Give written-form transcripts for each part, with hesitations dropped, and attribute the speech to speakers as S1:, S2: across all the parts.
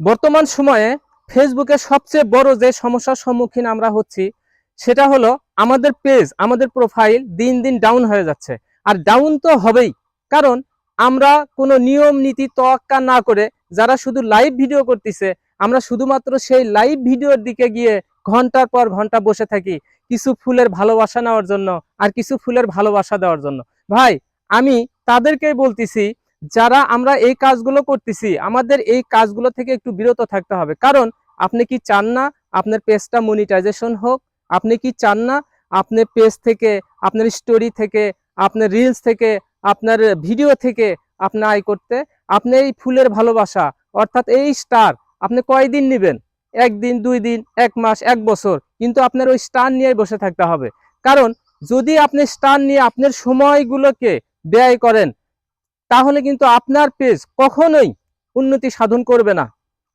S1: বর্তমান সময়ে ফেসবুকে সবচেয়ে বড় যে সমস্যার সম্মুখীন আমরা হচ্ছি সেটা হলো আমাদের পেজ, আমাদের প্রোফাইল দিন দিন ডাউন হয়ে যাচ্ছে। আর ডাউন তো হবেই, কারণ আমরা কোনো নিয়ম নীতি তোয়াক্কা না করে যারা শুধু লাইভ ভিডিও করতেছে, আমরা শুধুমাত্র সেই লাইভ ভিডিওর দিকে গিয়ে ঘন্টার পর ঘন্টা বসে থাকি কিছু ফুলের ভালোবাসা নেওয়ার জন্য আর কিছু ফুলের ভালোবাসা দেওয়ার জন্য। ভাই, আমি তাদেরকেই বলতেছি, যারা আমরা এই কাজগুলো করতেছি, আমাদের এই কাজগুলো থেকে একটু বিরত থাকতে হবে। কারণ আপনি কি চান না আপনার পেজটা মনিটাইজেশন হোক? আপনি কি চান না আপনার পেজ থেকে, আপনার স্টোরি থেকে, আপনার রিলস থেকে, আপনার ভিডিও থেকে আপনি আয় করতে? আপনি এই ফুলের ভালোবাসা অর্থাৎ এই স্টার আপনি কয়দিন নেবেন? একদিন, 2 দিন, 1 মাস, 1 বছর, কিন্তু আপনার ওই স্টার নিয়ে বসে থাকতে হবে। কারণ যদি আপনি স্টার নিয়ে আপনার সময়গুলোকে ব্যয় করেন, তাহলে কিন্তু আপনার পেজ কখনোই উন্নতি সাধন করবে না।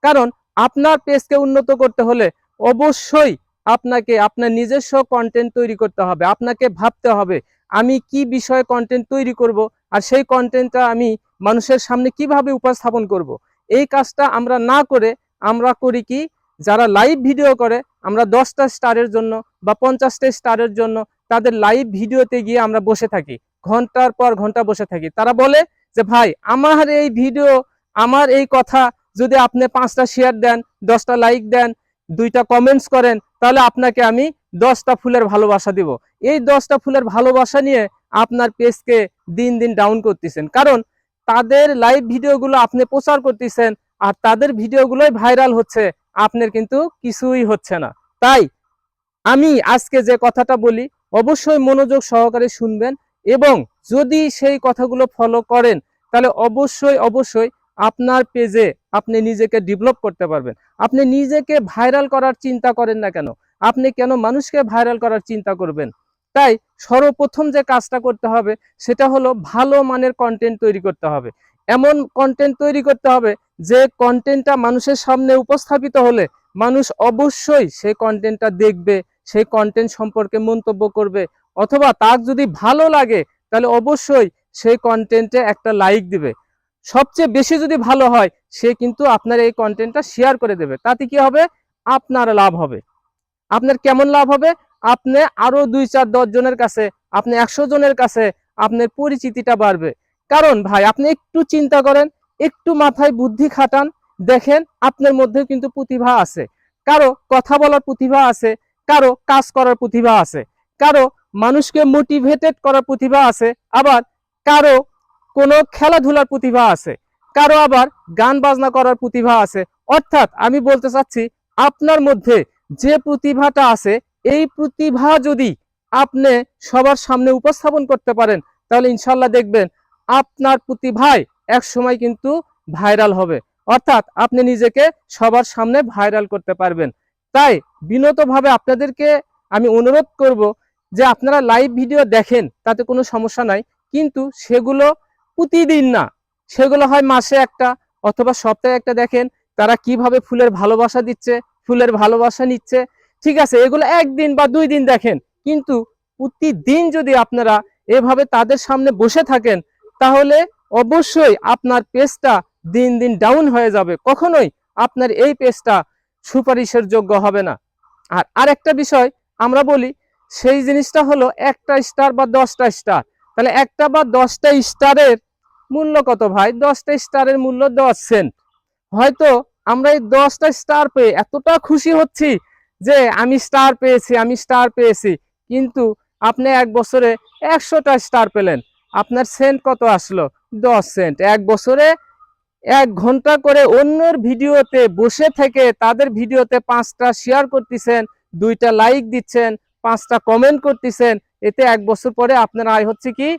S1: কারণ আপনার পেজকে উন্নত করতে হলে অবশ্যই আপনাকে আপনার নিজস্ব কন্টেন্ট তৈরি করতে হবে। আপনাকে ভাবতে হবে আমি কি বিষয়ে কন্টেন্ট তৈরি করব, আর সেই কন্টেন্টটা আমি মানুষের সামনে কিভাবে উপস্থাপন করব। এই কাজটা আমরা না করে আমরা করি কি, যারা লাইভ ভিডিও করে আমরা 10টা স্টারের জন্য বা 50টা স্টারের জন্য তাদের লাইভ ভিডিওতে গিয়ে আমরা বসে থাকি, ঘন্টার পর ঘন্টা বসে থাকি। তারা বলে যে ভাই, আমার এই ভিডিও, আমার এই কথা যদি আপনি 5টা শেয়ার দেন, 10টা লাইক দেন, 2টা কমেন্টস করেন, তাহলে আপনাকে আমি 10টা ফুলের ভালোবাসা দিব। এই 10টা ফুলের ভালোবাসা নিয়ে আপনার পেজকে দিন দিন ডাউন করতেছেন। কারণ তাদের লাইভ ভিডিওগুলো আপনি প্রচার করতেছেন আর তাদের ভিডিওগুলোই ভাইরাল হচ্ছে, আপনার কিন্তু কিছুই হচ্ছে না। তাই আমি আজকে যে কথাটা বলি অবশ্যই মনোযোগ সহকারে শুনবেন, এবং যদি সেই কথাগুলো ফলো করেন তাহলে অবশ্যই অবশ্যই আপনার পেজে আপনি নিজেকে ডেভেলপ করতে পারবেন। আপনি নিজেকে ভাইরাল করার চিন্তা করেন না কেন? আপনি কেন মানুষকে ভাইরাল করার চিন্তা করবেন? তাই সর্বপ্রথম যে কাজটা করতে হবে সেটা হলো ভালো মানের কন্টেন্ট তৈরি করতে হবে। এমন কন্টেন্ট তৈরি করতে হবে যে কন্টেন্টটা মানুষের সামনে উপস্থাপিত হলে মানুষ অবশ্যই সেই কন্টেন্টটা দেখবে, সেই কন্টেন্ট সম্পর্কে মন্তব্য করবে, অথবা তার যদি ভালো লাগে তাহলে অবশ্যই সেই কন্টেন্টে একটা লাইক দিবে। সবচেয়ে বেশি যদি ভালো হয় সে কিন্তু আপনার এই কন্টেন্টটা শেয়ার করে দেবে। তাতে কি হবে? আপনার লাভ হবে। আপনার কেমন লাভ হবে? আপনি আরো 2, 4, 10 জনের কাছে, আপনি 100 জনের কাছে আপনার পরিচিতিটা বাড়বে। কারণ ভাই, আপনি একটু চিন্তা করেন, একটু মাথায় বুদ্ধি খাটান, দেখেন আপনার মধ্যে কিন্তু প্রতিভা আছে। কারো কথা বলার প্রতিভা আছে, কারো কাজ করার প্রতিভা আছে, কারো মানুষকে মোটিভেটেড করার প্রতিভা আছে, আবার কারো কোনো খেলাধুলার প্রতিভা আছে, কারো আবার গান বাজনা করার প্রতিভা আছে। অর্থাৎ আমি বলতে চাচ্ছি, আপনার মধ্যে যে প্রতিভাটা আছে, এই প্রতিভা যদি আপনি সবার সামনে উপস্থাপন করতে পারেন, তাহলে ইনশাল্লাহ দেখবেন আপনার প্রতিভায় এক সময় কিন্তু ভাইরাল হবে। অর্থাৎ আপনি নিজেকে সবার সামনে ভাইরাল করতে পারবেন। তাই বিনতভাবে আপনাদেরকে আমি অনুরোধ করব যে আপনারা লাইভ ভিডিও দেখেন, তাতে কোনো সমস্যা নাই, কিন্তু সেগুলো প্রতিদিন না, সেগুলো হয় মাসে একটা অথবা সপ্তাহে একটা দেখেন তারা কিভাবে ফুলের ভালোবাসা দিচ্ছে, ফুলের ভালোবাসা নিচ্ছে। ঠিক আছে, এগুলো 1 দিন বা 2 দিন দেখেন, কিন্তু প্রতিদিন যদি আপনারা এভাবে তাদের সামনে বসে থাকেন, তাহলে অবশ্যই আপনার পেজটা দিন দিন ডাউন হয়ে যাবে। কখনোই আপনার এই পেজটা সুপারিশের যোগ্য হবে না। আর আরেকটা বিষয় আমরা বলি, সেই জিনিসটা হলো 1টা স্টার বা 10টা স্টার। তাহলে 1টা বা 10টা স্টারের মূল্য কত ভাই? 10টা স্টারের মূল্য 10 সেন্ট। হয়তো আমরা এই 10টা স্টার পেয়ে এতটা খুশি হচ্ছি যে আমি স্টার পেয়েছি, আমি স্টার পেয়েছি, কিন্তু আপনি 1 বছরে 100টা স্টার পেলেন, আপনার সেন্ট কত আসলো? 10 সেন্ট। 1 বছরে 1 ঘন্টা করে অন্যের ভিডিওতে বসে থেকে তাদের ভিডিওতে 5টা শেয়ার করতেছেন, 2টা লাইক দিচ্ছেন, 5টা কমেন্ট করতেছেন, এতে 1 বছর পরে আপনার আয় হচ্ছে কি?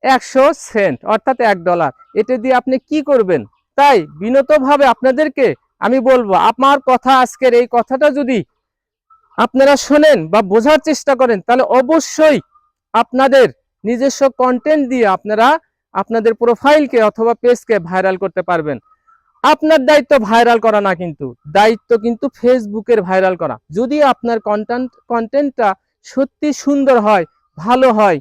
S1: 100 সেন্ট, অর্থাৎ $1। এটা দিয়ে আপনি কি করবেন? তাই বিনতভাবে আপনাদেরকে আমি বলবো, আমার কথা, আজকের এই কথাটা যদি আপনারা শোনেন বা বোঝার চেষ্টা করেন, তাহলে অবশ্যই আপনাদের নিজস্ব কন্টেন্ট দিয়ে আপনারা আপনাদের প্রোফাইলকে অথবা পেজকে ভাইরাল করতে পারবেন। আপনার দায়িত্ব ভাইরাল করা না, কিন্তু দায়িত্ব কিন্তু ফেসবুকের ভাইরাল করা। যদি আপনার কন্টেন্টটা সত্যি সুন্দর হয়, ভালো হয়,